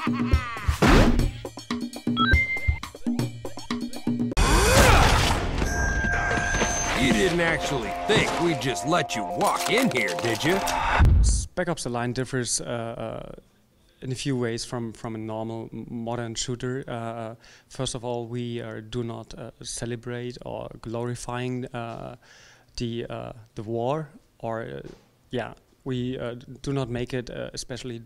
You didn't actually think we'd just let you walk in here, did you? Spec Ops: The Line differs in a few ways from a normal modern shooter. First of all, we do not celebrate or glorifying the war, or we do not make it especially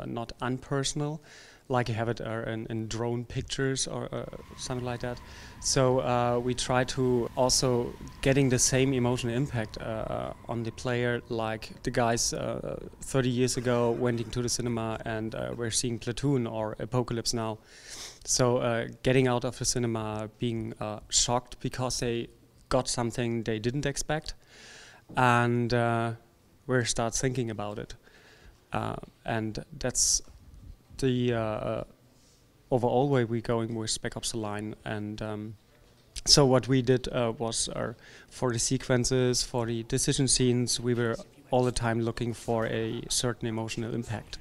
not unpersonal, like you have it in drone pictures or something like that. So we try to also getting the same emotional impact on the player, like the guys 30 years ago went into the cinema and were seeing Platoon or Apocalypse Now. So getting out of the cinema, being shocked because they got something they didn't expect, and we start thinking about it. And that's the overall way we're going with Spec Ops: The Line. And so what we did was for the sequences, for the decision scenes, we were all the time looking for a certain emotional impact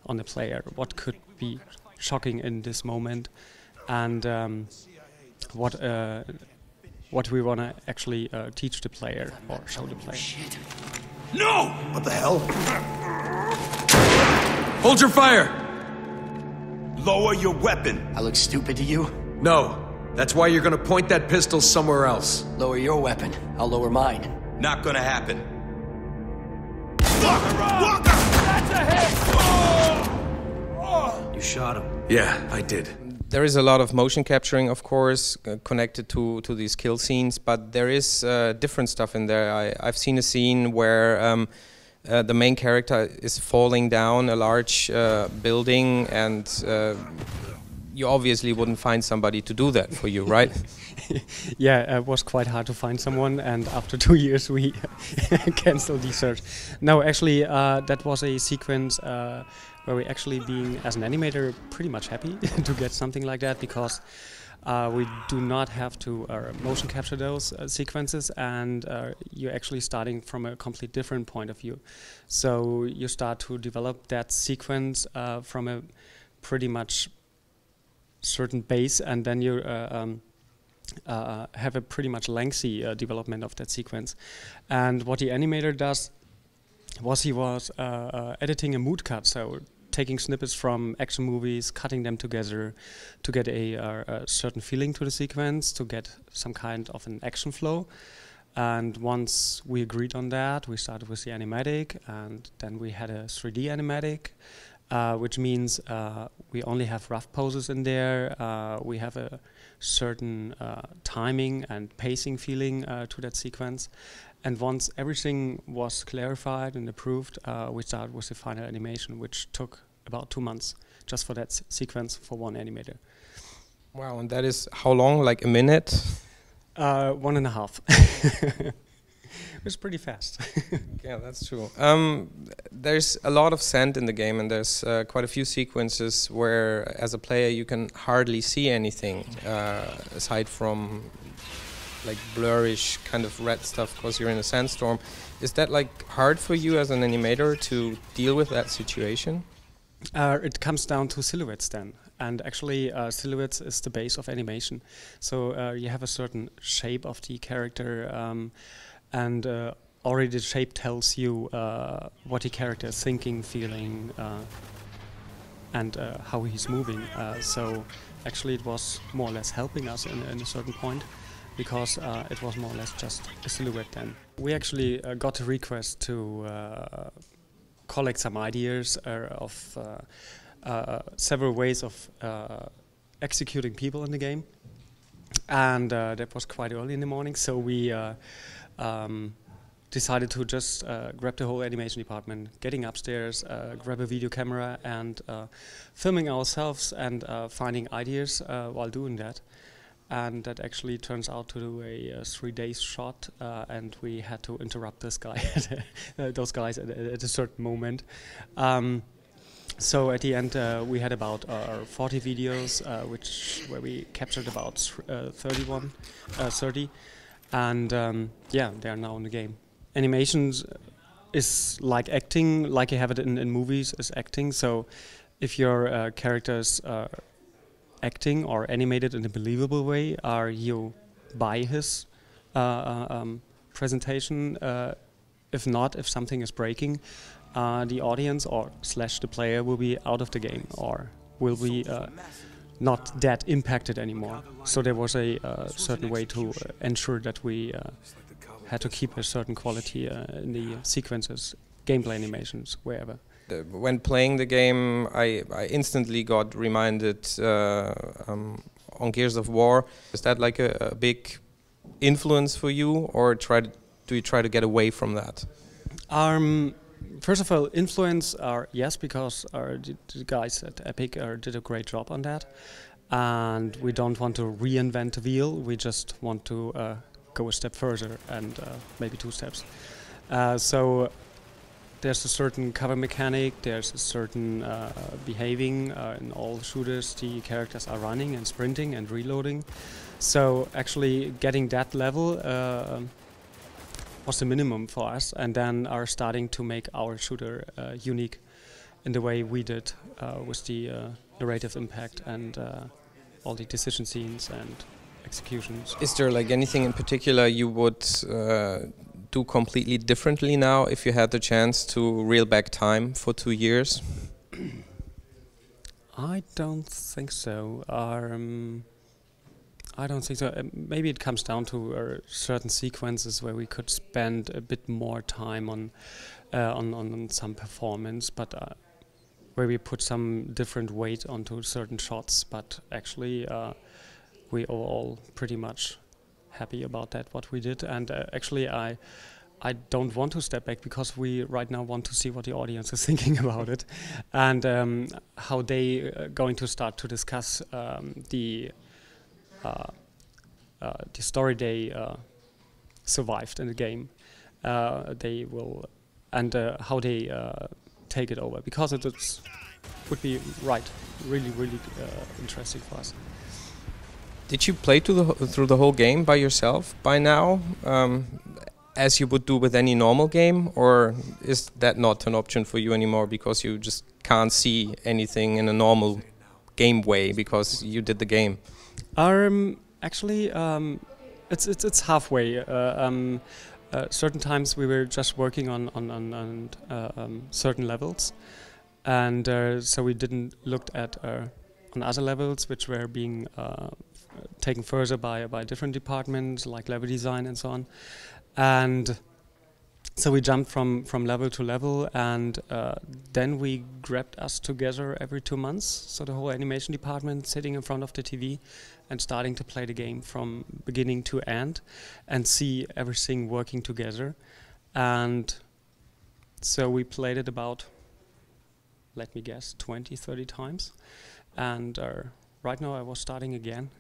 on the player. What could be shocking in this moment, and what we want to actually teach the player or show the player. No! What the hell? Hold your fire! Lower your weapon. I look stupid to you? No. That's why you're gonna point that pistol somewhere else. Lower your weapon. I'll lower mine. Not gonna happen. That's a hit! You shot him. Yeah, I did. There is a lot of motion capturing, of course, connected to these kill scenes, but there is different stuff in there. I've seen a scene where the main character is falling down a large building, and you obviously wouldn't find somebody to do that for you, right? Yeah, it was quite hard to find someone, and after 2 years we cancelled the search. No, actually, that was a sequence where we actually, being as an animator, pretty much happy to get something like that, because we do not have to motion capture those sequences, and you're actually starting from a completely different point of view. So you start to develop that sequence from a pretty much certain base, and then you have a pretty much lengthy development of that sequence. And what the animator does was he was editing a mood cut, so taking snippets from action movies, cutting them together to get a certain feeling to the sequence, to get some kind of an action flow. And once we agreed on that, we started with the animatic, and then we had a 3D animatic, which means we only have rough poses in there. We have a certain timing and pacing feeling to that sequence. And once everything was clarified and approved, we started with the final animation, which took about 2 months just for that sequence for one animator. Wow, and that is how long? Like a minute? 1.5. It was pretty fast. Yeah, that's true. There's a lot of sand in the game, and there's quite a few sequences where, as a player, you can hardly see anything aside from like blurrish kind of red stuff because you're in a sandstorm. Is that like hard for you as an animator to deal with that situation? It comes down to silhouettes then, and actually silhouettes is the base of animation. So you have a certain shape of the character, and already the shape tells you what the character is thinking, feeling, and how he's moving. So actually it was more or less helping us in a certain point, because it was more or less just a silhouette then. We actually got a request to collect some ideas of several ways of executing people in the game, and that was quite early in the morning, so we decided to just grab the whole animation department, getting upstairs, grab a video camera and filming ourselves and finding ideas while doing that. And that actually turns out to do a 3-day shot, and we had to interrupt this guy, those guys at a certain moment. So at the end, we had about 40 videos, where we captured about 30, and yeah, they are now in the game. Animations is like acting, like you have it in movies, is acting. So if your characters acting or animated in a believable way, are you buy his presentation? If not, if something is breaking, the audience or / the player will be out of the game or will be not that impacted anymore. So there was a certain way to ensure that we had to keep a certain quality in the sequences, gameplay animations, wherever. When playing the game, I instantly got reminded on Gears of War. Is that like a big influence for you, or do you try to get away from that? First of all, influence yes, because the guys at Epic did a great job on that, and we don't want to reinvent the wheel. We just want to go a step further and maybe 2 steps. So there's a certain cover mechanic, there's a certain behaving in all shooters. The characters are running and sprinting and reloading. So actually getting that level was the minimum for us, and then are starting to make our shooter unique in the way we did with the narrative impact and all the decision scenes and executions. Is there like anything in particular you would do completely differently now if you had the chance to reel back time for 2 years? I don't think so. I don't think so. Maybe it comes down to certain sequences where we could spend a bit more time on some performance, but where we put some different weight onto certain shots. But actually, we are all pretty much happy about that, what we did. And actually, I don't want to step back because we right now want to see what the audience is thinking about it, and how they are going to start to discuss the story they survived in the game. They will, and how they take it over, because it would be really interesting for us. Did you play through the whole game by yourself by now, as you would do with any normal game, or is that not an option for you anymore because you just can't see anything in a normal game way because you did the game? Actually, it's halfway. Certain times we were just working on certain levels, and so we didn't look at on other levels which were being taken further by different departments like level design and so on. And so we jumped from level to level, and then we grabbed us together every 2 months. So the whole animation department sitting in front of the TV and starting to play the game from beginning to end and see everything working together. And so we played it about, let me guess, 20, 30 times. And right now I was starting again.